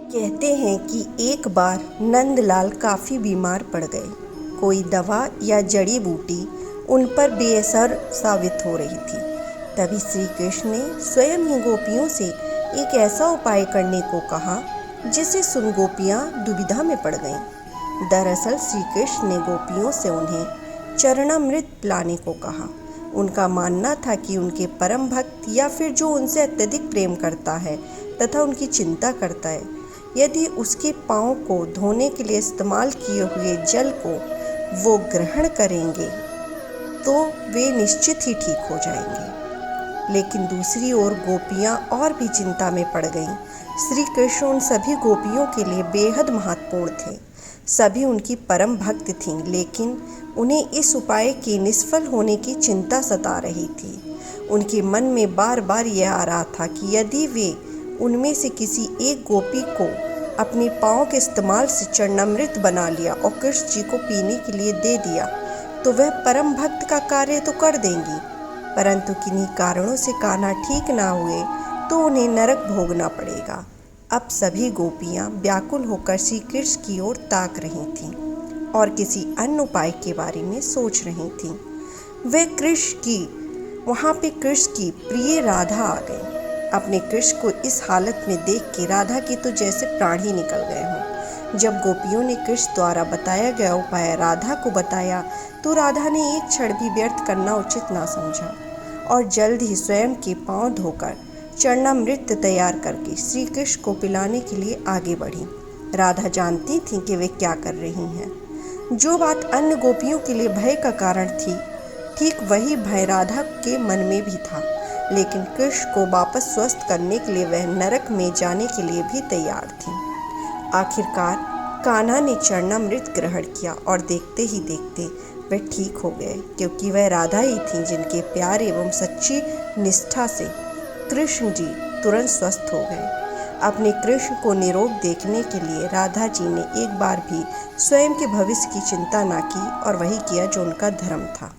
कहते हैं कि एक बार नंदलाल काफ़ी बीमार पड़ गए। कोई दवा या जड़ी बूटी उन पर बेअसर साबित हो रही थी। तभी श्री कृष्ण ने स्वयं ही गोपियों से एक ऐसा उपाय करने को कहा जिसे सुन गोपियाँ दुविधा में पड़ गईं। दरअसल श्री कृष्ण ने गोपियों से उन्हें चरणामृत पिलाने को कहा। उनका मानना था कि उनके परम भक्त या फिर जो उनसे अत्यधिक प्रेम करता है तथा उनकी चिंता करता है, यदि उसके पाँव को धोने के लिए इस्तेमाल किए हुए जल को वो ग्रहण करेंगे तो वे निश्चित ही ठीक हो जाएंगे। लेकिन दूसरी ओर गोपियाँ और भी चिंता में पड़ गईं। श्री कृष्ण उन सभी गोपियों के लिए बेहद महत्वपूर्ण थे। सभी उनकी परम भक्त थीं, लेकिन उन्हें इस उपाय के निष्फल होने की चिंता सता रही थी। उनके मन में बार बार यह आ रहा था कि यदि वे उनमें से किसी एक गोपी को अपने पाँव के इस्तेमाल से चरणामृत बना लिया और कृष्ण जी को पीने के लिए दे दिया तो वह परम भक्त का कार्य तो कर देंगी, परंतु किन्हीं कारणों से कान्हा ठीक ना हुए तो उन्हें नरक भोगना पड़ेगा। अब सभी गोपियाँ व्याकुल होकर श्री कृष्ण की ओर ताक रही थीं और किसी अन्य उपाय के बारे में सोच रही थीं। वहाँ पे कृष्ण की प्रिय राधा आ गई। अपने कृष्ण को इस हालत में देख के राधा की तो जैसे प्राण ही निकल गए हों। जब गोपियों ने कृष्ण द्वारा बताया गया उपाय राधा को बताया तो राधा ने एक क्षण भी व्यर्थ करना उचित ना समझा और जल्द ही स्वयं के पांव धोकर चरणामृत तैयार करके श्री कृष्ण को पिलाने के लिए आगे बढ़ी। राधा जानती थी कि वे क्या कर रही हैं। जो बात अन्य गोपियों के लिए भय का कारण थी, ठीक वही भय राधा के मन में भी था। लेकिन कृष्ण को वापस स्वस्थ करने के लिए वह नरक में जाने के लिए भी तैयार थी। आखिरकार कान्हा ने चरणामृत ग्रहण किया और देखते ही देखते वह ठीक हो गए, क्योंकि वह राधा ही थी जिनके प्यार एवं सच्ची निष्ठा से कृष्ण जी तुरंत स्वस्थ हो गए। अपने कृष्ण को निरोग देखने के लिए राधा जी ने एक बार भी स्वयं के भविष्य की चिंता न की और वही किया जो उनका धर्म था।